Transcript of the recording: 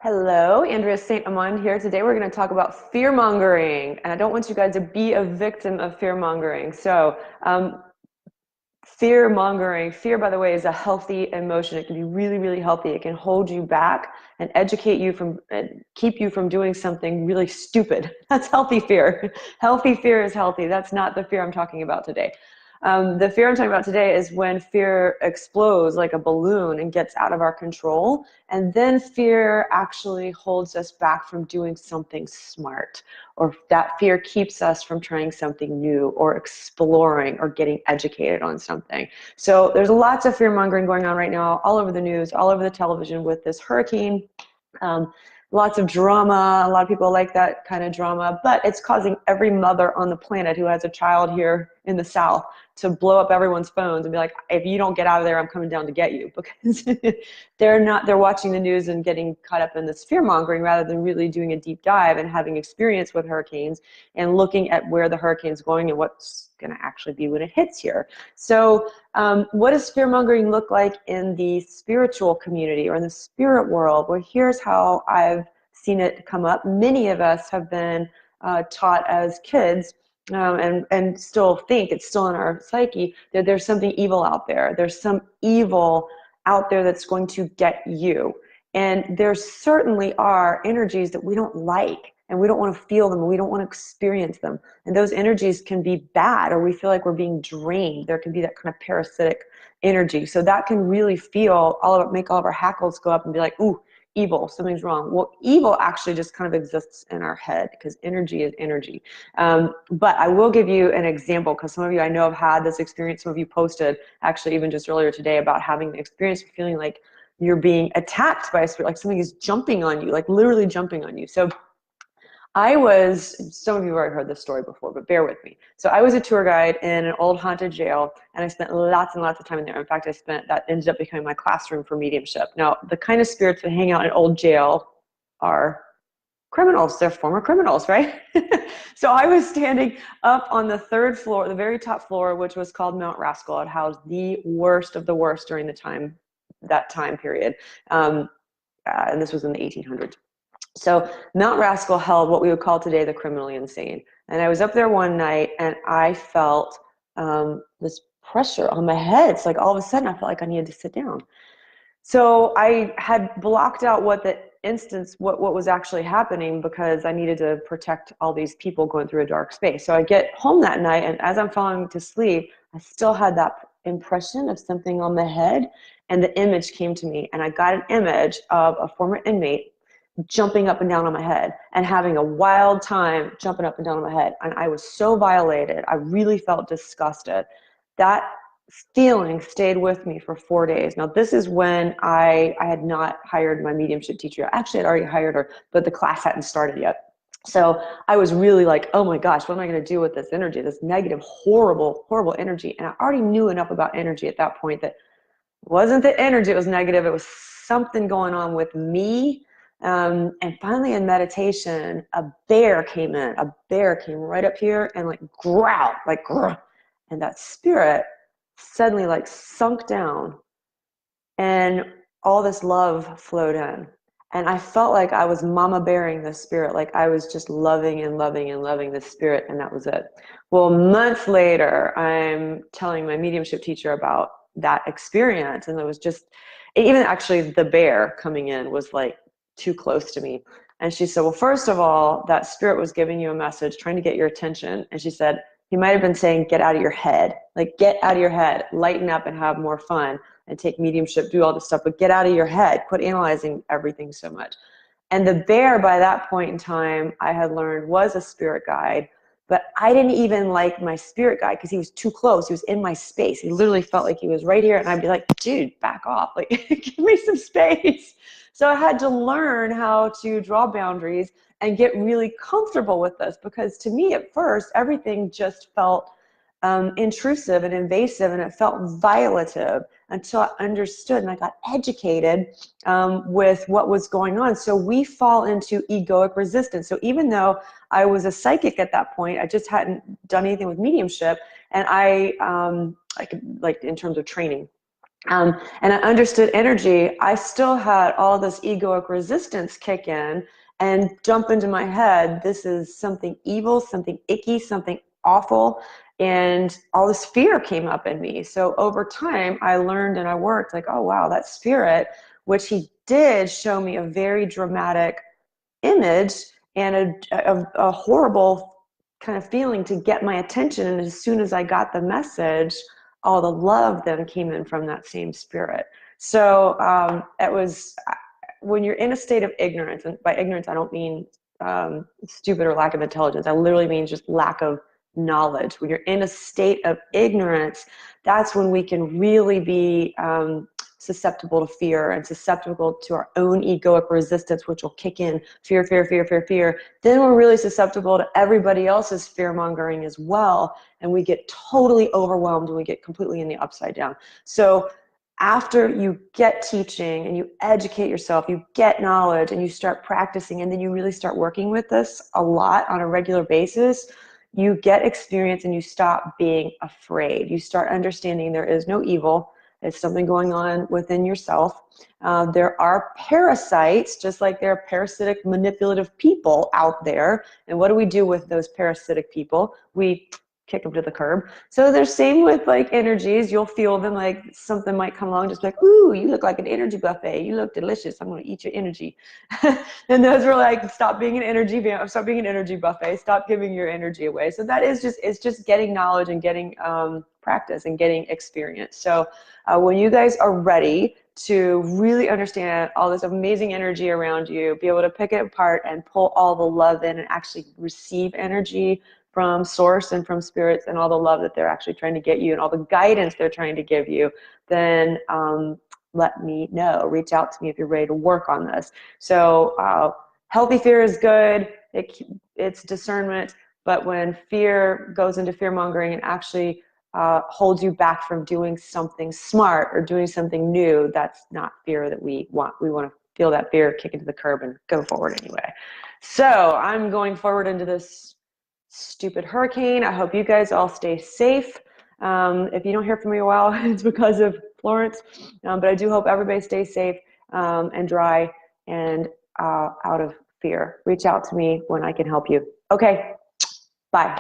Hello, Andrea St. Amand here. Today we're going to talk about fear mongering, and I don't want you guys to be a victim of fear mongering. Fear mongering, fear, by the way, is a healthy emotion. It can be really, really healthy. It can hold you back and educate you from, and keep you from doing something really stupid. That's healthy fear. Healthy fear is healthy. That's not the fear I'm talking about today. The fear I'm talking about today is when fear explodes like a balloon and gets out of our control. And then fear actually holds us back from doing something smart, or that fear keeps us from trying something new or exploring or getting educated on something. So there's lots of fear mongering going on right now, all over the news, all over the television with this hurricane. Um, Lots of drama. A lot of people like that kind of drama, but it's causing every mother on the planet who has a child here in the South to blow up everyone's phones and be like, if you don't get out of there, I'm coming down to get you, because they're watching the news and getting caught up in this fear mongering rather than really doing a deep dive and having experience with hurricanes and looking at where the hurricane's going and what's going to actually be when it hits here. So what does fear mongering look like in the spiritual community or in the spirit world? Well, here's how I've seen it come up. Many of us have been taught as kids, and still think it's still in our psyche, that there's something evil out there. There's some evil out there that's going to get you. And there certainly are energies that we don't like, and we don't want to feel them, and we don't want to experience them. And those energies can be bad, or we feel like we're being drained. There can be that kind of parasitic energy. So that can really feel make all of our hackles go up and be like, ooh, evil, something's wrong. Well, evil actually just kind of exists in our head, because energy is energy. But I will give you an example, because some of you I know have had this experience. Some of you posted actually even just earlier today about having the experience of feeling like you're being attacked by a spirit, like something is jumping on you, like literally jumping on you. So some of you have already heard this story before, but bear with me. So I was a tour guide in an old haunted jail, and I spent lots and lots of time in there. In fact, that ended up becoming my classroom for mediumship. Now, the kind of spirits that hang out in old jail are criminals. They're former criminals, right? So I was standing up on the third floor, the very top floor, which was called Mount Rascal. It housed the worst of the worst during that time period. And this was in the 1800s. So Mount Rascal held what we would call today the criminally insane. And I was up there one night, and I felt this pressure on my head. It's like all of a sudden I felt like I needed to sit down. So I had blocked out what was actually happening, because I needed to protect all these people going through a dark space. So I get home that night, and as I'm falling to sleep, I still had that impression of something on my head, and the image came to me, and I got an image of a former inmate jumping up and down on my head and having a wild time jumping up and down on my head. And I was so violated. I really felt disgusted. That feeling stayed with me for 4 days. Now, this is when I had not hired my mediumship teacher. I actually had already hired her, but the class hadn't started yet. So I was really like, oh my gosh, what am I going to do with this energy, this negative, horrible, horrible energy? And I already knew enough about energy at that point that it wasn't the energy that was negative. It was something going on with me. And finally in meditation, a bear came in. A bear came right up here and like growled, like grr. And that spirit suddenly like sunk down, and all this love flowed in. And I felt like I was mama bearing the spirit, like I was just loving and loving and loving the spirit, and that was it. Well, months later, I'm telling my mediumship teacher about that experience, and it was just, even actually the bear coming in was like too close to me. And she said, well, first of all, that spirit was giving you a message, trying to get your attention. And she said, he might have been saying, get out of your head, like get out of your head, lighten up and have more fun and take mediumship, do all this stuff, but get out of your head, quit analyzing everything so much. And the bear, by that point in time, I had learned was a spirit guide, but I didn't even like my spirit guide because he was too close. He was in my space. He literally felt like he was right here, and I'd be like, dude, back off, like give me some space. So I had to learn how to draw boundaries and get really comfortable with this, because to me at first, everything just felt intrusive and invasive, and it felt violative until I understood and I got educated with what was going on. So we fall into egoic resistance. So even though I was a psychic at that point, I just hadn't done anything with mediumship, and I like in terms of training. And I understood energy. I still had all this egoic resistance kick in and jump into my head. This is something evil, something icky, something awful. And all this fear came up in me. So over time, I learned and I worked like, oh, wow, that spirit, which he did show me a very dramatic image and a horrible kind of feeling to get my attention. And as soon as I got the message, all the love then came in from that same spirit. So it was when you're in a state of ignorance, and by ignorance, I don't mean stupid or lack of intelligence. I literally mean just lack of knowledge. When you're in a state of ignorance, that's when we can really be susceptible to fear and susceptible to our own egoic resistance, which will kick in fear, fear, fear, fear, fear. Then we're really susceptible to everybody else's fear mongering as well. And we get totally overwhelmed and we get completely in the upside down. So after you get teaching and you educate yourself, you get knowledge and you start practicing, and then you really start working with this a lot on a regular basis, you get experience and you stop being afraid. You start understanding there is no evil. It's something going on within yourself. There are parasites, just like there are parasitic, manipulative people out there. And what do we do with those parasitic people? We kick them to the curb. So they're same with like energies. You'll feel them, like something might come along, just like, ooh, you look like an energy buffet. You look delicious. I'm going to eat your energy. And those were like, stop being an energy buffet. Stop giving your energy away. So that is just, it's just getting knowledge and getting practice and getting experience. So when you guys are ready to really understand all this amazing energy around you, be able to pick it apart and pull all the love in and actually receive energy from source and from spirits and all the love that they're actually trying to get you and all the guidance they're trying to give you, then let me know. Reach out to me if you're ready to work on this. So healthy fear is good. It's discernment. But when fear goes into fear mongering and actually holds you back from doing something smart or doing something new, that's not fear that we want. We want to feel that fear, kick into the curb, and go forward anyway. So I'm going forward into this stupid hurricane. I hope you guys all stay safe. If you don't hear from me a while, it's because of Florence. But I do hope everybody stays safe and dry and out of fear. Reach out to me when I can help you. Okay, bye.